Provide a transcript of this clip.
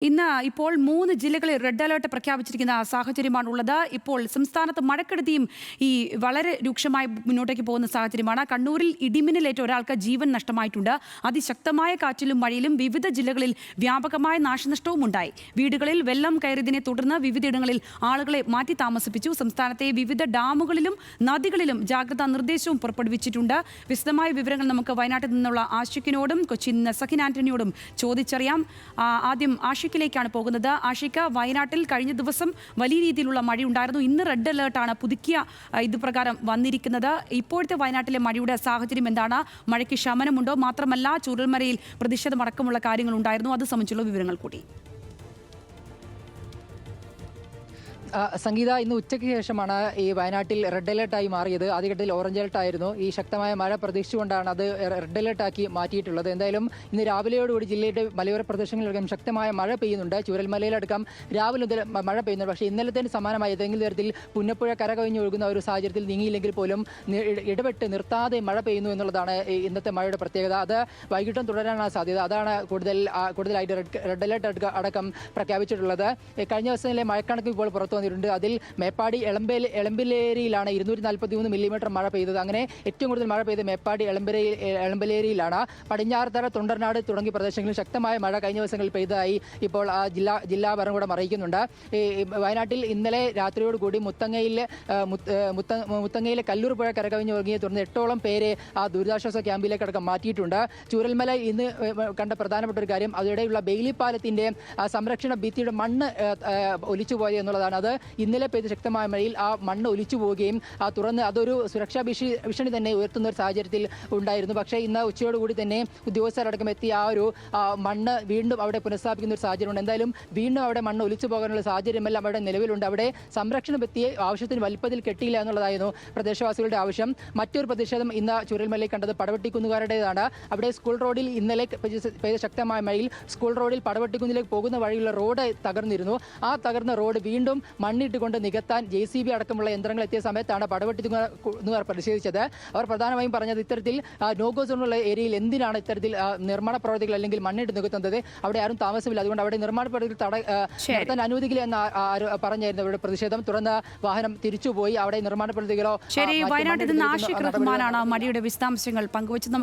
ഇന്ന് ഇപ്പോൾ 3 ജില്ലകളിൽ റെഡ് അലേർട്ട് പ്രഖ്യാപിച്ചിരിക്കുന്ന സാഹചര്യമാണുള്ളത്. ഇപ്പോൾ സംസ്ഥാനത്ത് മഴക്കെടുതിയും വളരെ രൂക്ഷമായി മുന്നോട്ടേക്ക് പോകുന്ന സാഹചര്യമാണ്. കണ്ണൂരിൽ ഇടിമിന്നലേറ്റ ഒരാൾക്ക് ജീവൻ നഷ്ടമായിട്ടുണ്ട്. അതിശക്തമായ കാറ്റിലും മഴയിലും വിവിധ ജില്ലകളിൽ വ്യാപകമായ നാശനഷ്ടവും ഉണ്ടായി. വീടുകളിൽ വെള്ളം കയറിയതിനെ തുടർന്ന് വിവിധയിടങ്ങളിൽ ആളുകളെ മാറ്റി താമസിപ്പിച്ചു. സംസ്ഥാനത്തെ വിവിധ ഡാമുകളിലും നദികളിലും ജാഗ്രതാ നിർദ്ദേശവും പുറപ്പെടുവിച്ചിട്ടുണ്ട്. വിശദമായ വിവരങ്ങൾ നമുക്ക് വയനാട്ടിൽ നിന്നുള്ള ആഷിഖിനോടും കൊച്ചിയിൽ നിന്ന് സഖിൻ ആന്റണിയോടും ചോദിച്ചറിയാം. ആദ്യം ആഷിഖിലേക്കാണ് പോകുന്നത്. ആഷിഖ, വയനാട്ടിൽ കഴിഞ്ഞ ദിവസം വലിയ രീതിയിലുള്ള മഴയുണ്ടായിരുന്നു. ഇന്ന് റെഡ് അലേർട്ടാണ് പുതുക്കിയ ഇതുപ്രകാരം വന്നിരിക്കുന്നത്. ഇപ്പോഴത്തെ വയനാട്ടിലെ മഴയുടെ സാഹചര്യം എന്താണ്? മഴയ്ക്ക് ശമനമുണ്ടോ? മാത്രമല്ല, ചൂരൽമലയിൽ പ്രതിഷേധമടക്കമുള്ള കാര്യങ്ങൾ ഉണ്ടായിരുന്നു. അത് സംബന്ധിച്ചുള്ള വിവരങ്ങൾ കൂടി. സംഗീത, ഇന്ന് ഉച്ചയ്ക്ക് ശേഷമാണ് ഈ വയനാട്ടിൽ റെഡ് അലേർട്ടായി മാറിയത്. ആദ്യഘട്ടത്തിൽ ഓറഞ്ച് അലേർട്ട് ആയിരുന്നു. ഈ ശക്തമായ മഴ പ്രതീക്ഷിച്ചുകൊണ്ടാണ് അത് റെഡ് അലേർട്ടാക്കി മാറ്റിയിട്ടുള്ളത്. എന്തായാലും ഇന്ന് രാവിലെയോടുകൂടി ജില്ലയുടെ മലയോര പ്രദേശങ്ങളിലടക്കം ശക്തമായ മഴ പെയ്യുന്നുണ്ട്. ചൂരൽമലയിലടക്കം രാവിലെ മുതൽ മഴ പെയ്യുന്നുണ്ട്. പക്ഷേ ഇന്നലത്തേന് സമാനമായ ഏതെങ്കിലും തരത്തിൽ പുന്നപ്പുഴ കരകവിഞ്ഞൊഴുകുന്ന ഒരു സാഹചര്യത്തിൽ നീങ്ങിയില്ലെങ്കിൽ പോലും ഇടപെട്ട് നിർത്താതെ മഴ പെയ്യുന്നു എന്നുള്ളതാണ് ഇന്നത്തെ മഴയുടെ പ്രത്യേകത. അത് വൈകിട്ടും തുടരാനാണ് സാധ്യത. അതാണ് കൂടുതലായിട്ട് റെഡ് അലേർട്ട് അടക്കം പ്രഖ്യാപിച്ചിട്ടുള്ളത്. കഴിഞ്ഞ ദിവസങ്ങളിലെ മഴക്കണക്ക് ഇപ്പോൾ പുറത്തു വന്നിട്ടുണ്ട്. അതിൽ മേപ്പാടി എളമ്പലേരിയിലാണ് 243 മില്ലിമീറ്റർ മഴ പെയ്തത്. അങ്ങനെ ഏറ്റവും കൂടുതൽ മഴ പെയ്ത് മേപ്പാടി എളമ്പലേരിയിലാണ്. പടിഞ്ഞാറത്തറ, തൊണ്ടർനാട് തുടങ്ങിയ പ്രദേശങ്ങളിൽ ശക്തമായ മഴ കഴിഞ്ഞ ദിവസങ്ങളിൽ പെയ്തതായി ഇപ്പോൾ ജില്ലാ ഭരണകൂടം അറിയിക്കുന്നുണ്ട്. വയനാട്ടിൽ ഇന്നലെ രാത്രിയോടുകൂടി മുത്തങ്ങയിലെ കല്ലൂർ പുഴ കരകവിഞ്ഞൊഴുകിയെ തുടർന്ന് 8ഓളം പേരെ ആ ദുരിതാശ്വാസ ക്യാമ്പിലേക്ക് അടക്കം മാറ്റിയിട്ടുണ്ട്. ചൂരൽമല ഇന്ന് കണ്ട പ്രധാനപ്പെട്ട ഒരു കാര്യം, അതിടെയുള്ള ബെയിലി പാലത്തിന്റെ സംരക്ഷണ ഭിത്തിയുടെ മണ്ണ് ഒലിച്ചുപോയത് എന്നുള്ളതാണ്. അത് ഇന്നലെ പെയ്ത ശക്തമായ മഴയിൽ ആ മണ്ണ് ഒലിച്ചു പോവുകയും തുറന്ന് അതൊരു സുരക്ഷാ ഭീഷണി തന്നെ ഉയർത്തുന്ന ഒരു സാഹചര്യത്തിൽ ഉണ്ടായിരുന്നു. പക്ഷേ ഇന്ന് ഉച്ചയോടുകൂടി തന്നെ ഉദ്യോഗസ്ഥരടക്കം എത്തി ആ ഒരു മണ്ണ് വീണ്ടും അവിടെ പുനഃസ്ഥാപിക്കുന്ന ഒരു സാഹചര്യമുണ്ട്. എന്തായാലും വീണ്ടും അവിടെ മണ്ണ് ഒലിച്ചു പോകാനുള്ള സാഹചര്യമെല്ലാം അവിടെ നിലവിലുണ്ട്. അവിടെ സംരക്ഷണ ഭിത്തിയെ ആവശ്യത്തിന് വലിപ്പത്തിൽ കെട്ടിയില്ല എന്നുള്ളതായിരുന്നു പ്രദേശവാസികളുടെ ആവശ്യം. മറ്റൊരു പ്രതിഷേധം ഇന്ന് ചൂരൽമലയിൽ കണ്ടത് പടവെട്ടിക്കുന്നുകാരുടേതാണ്. അവിടെ സ്കൂൾ റോഡിൽ ഇന്നലെ പെയ്ത ശക്തമായ മഴയിൽ സ്കൂൾ റോഡിൽ പടവെട്ടിക്കുന്നിലേക്ക് പോകുന്ന വഴിയുള്ള റോഡ് തകർന്നിരുന്നു. ആ തകർന്ന റോഡ് വീണ്ടും മണ്ണിട്ടുകൊണ്ട് നികത്താൻ JCB അടക്കമുള്ള യന്ത്രങ്ങൾ എത്തിയ സമയത്താണ് പടവെട്ടിക്കുന്നുകാർ പ്രതിഷേധിച്ചത്. അവർ പ്രധാനമായും പറഞ്ഞത്, ഇത്തരത്തിൽ നോഗോ സോണുള്ള ഏരിയയിൽ എന്തിനാണ് ഇത്തരത്തിൽ നിർമ്മാണ പ്രവർത്തികൾ അല്ലെങ്കിൽ മണ്ണിട്ട് നികത്തുന്നത്? അവിടെ ആരും താമസമില്ല. അതുകൊണ്ട് അവിടെ നിർമ്മാണ പ്രവർത്തികൾ നടത്താൻ അനുവദിക്കില്ല എന്ന് പറഞ്ഞായിരുന്നു അവരുടെ പ്രതിഷേധം. തുടർന്ന് വാഹനം തിരിച്ചുപോയി. അവിടെ നിർമ്മാണ പ്രവർത്തികളോ വയനാട്ടിൽ നിന്ന് ആഷിഖ് റഹ്മാനാണ് മഴയുടെ വിശദാംശങ്ങൾ പങ്കുവച്ചത്.